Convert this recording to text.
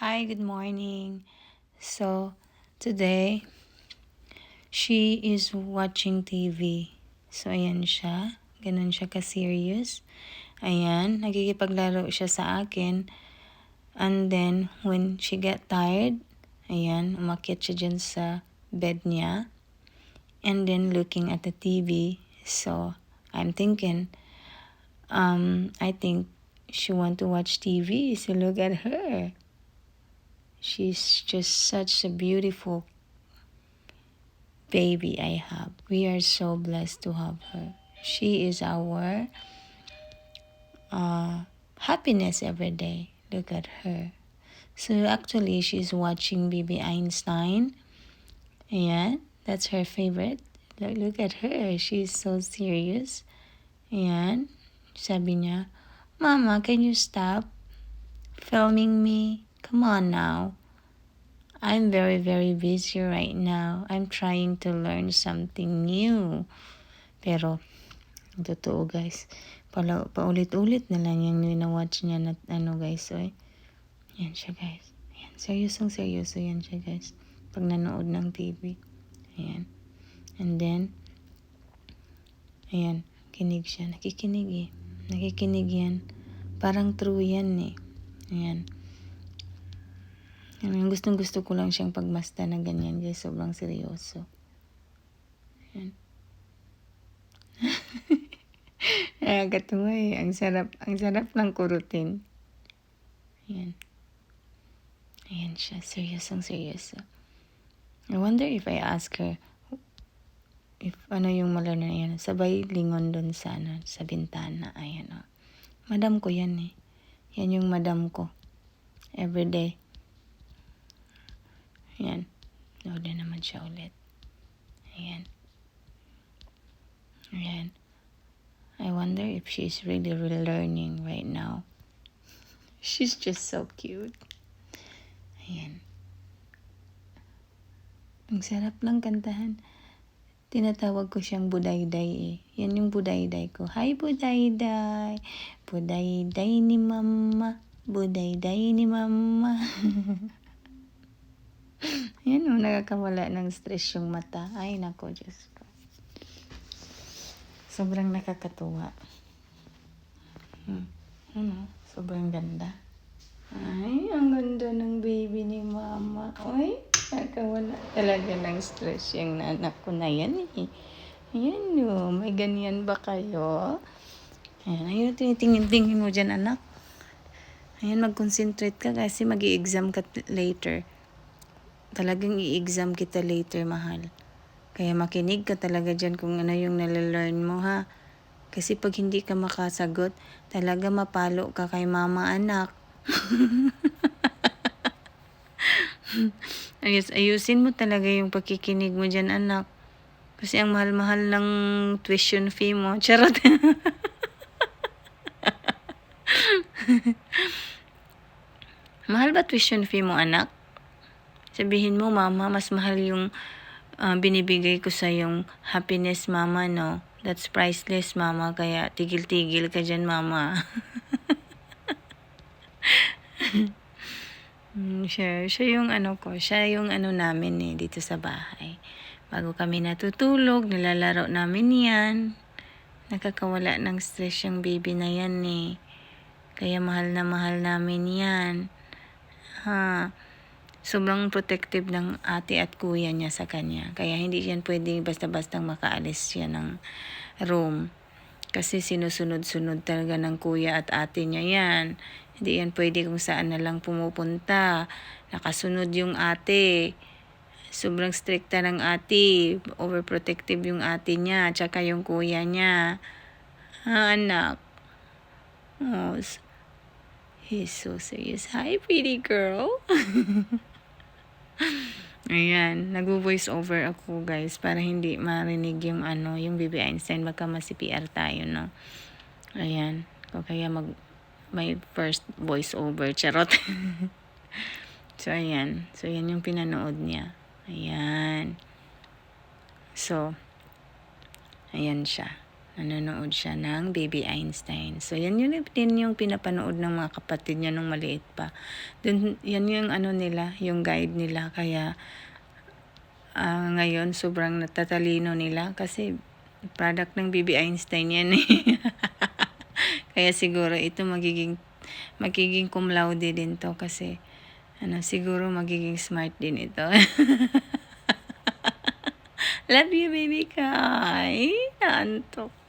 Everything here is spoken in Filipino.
Hi, good morning. So, today, she is watching TV. So, ayan siya. Ganun siya ka-serious. Ayan, nagigipaglaro siya sa akin. And then, when she get tired, ayan, umakyat siya dyan sa bed niya. And then, looking at the TV. So, I'm thinking, I think she want to watch TV. So, look at her. She's just such a beautiful baby I have. We are so blessed to have her. She is our happiness every day. Look at her. So actually, she's watching Baby Einstein. Yeah, that's her favorite. Look at her. She's so serious. Ayan. Sabi niya, Mama, can you stop filming me? Come on now. I'm very, very busy right now. I'm trying to learn something new. Pero, totoo guys, paulit-ulit na lang yung winawatch niya na guys. So, yan siya guys. Ayan, seryoso yan siya guys. Pag nanood ng TV. Ayan. And then, ayan, kinig siya. Nakikinig eh. Nakikinig yan. Parang true yan eh. Ayan. Yung gustong-gusto ko lang siyang pagmasta na ganyan guys. Sobrang seryoso. Ayan. Nakakatuwa eh. Ang sarap ng kurutin. Ayan. Ayan siya. Seryoso. I wonder if I ask her if ano yung malaro na yan. Sabay lingon dun sa bintana. Ayan o. Madam ko yan eh. Yan yung madam ko. Everyday. Ayan. Load na naman siya ulit. Ayan. Ayan. I wonder if she's really learning right now. She's just so cute. Ayan. Ang sarap lang kantahan. Tinatawag ko siyang Budayday eh. Yan yung Budayday ko. Hi Budayday. Budayday ni Mama. Budayday ni Mama. Yan o, nakakawala ng stress yung mata. Ay nako, Diyos ko. Sobrang nakakatuwa. Ano? Sobrang ganda. Ay, ang ganda ng baby ni Mama. Ay, nakakawala talaga ng stress yung anak ko na yan eh. Ayan o, may ganyan ba kayo? Ayan, ayun, tinitingin mo dyan anak. Ayan, mag-concentrate ka kasi mag-i-exam ka later. Talagang i-exam kita later, mahal. Kaya makinig ka talaga dyan kung ano yung nalalearn mo, ha? Kasi pag hindi ka makasagot, talaga mapalo ka kay mama, anak. Ayusin mo talaga yung pagkikinig mo dyan, anak. Kasi ang mahal-mahal ng tuition fee mo. Charot. Mahal ba tuition fee mo, anak? Sabihin mo, mama, mas mahal yung binibigay ko sa yung happiness, mama, no? That's priceless, mama. Kaya tigil-tigil ka dyan, mama. Siya yung siya yung namin eh, dito sa bahay. Bago kami natutulog, nilalaro namin yan. Nakakawala ng stress yung baby na yan eh. Kaya mahal na mahal namin yan. Ha. Sobrang protective ng ate at kuya niya sa kanya. Kaya hindi yan pwede basta-bastang makaalis siya ng room. Kasi sinusunod-sunod talaga ng kuya at ate niya yan. Hindi yan pwede kung saan na lang pumupunta. Nakasunod yung ate. Sobrang stricta ng ate. Overprotective yung ate niya. Tsaka yung kuya niya. Ha, anak? Oh, he's so serious. Hi, pretty girl. Ayan, nag-voice over ako guys para hindi marinig yung yung Baby Einstein, baka ma-CPR tayo, no. Ayan, kaya may first voice over, charot. So ayan, yung pinanood niya. Ayan. So ayan siya. Nanonood siya ng Baby Einstein. So, yan yun din yung pinapanood ng mga kapatid niya nung maliit pa. Dun, yan yung ano nila, yung guide nila. Kaya, ngayon, sobrang natatalino nila kasi product ng Baby Einstein yan eh. Kaya siguro ito magiging cum laude din to kasi siguro magiging smart din ito. Love you, baby Kai. Naantok.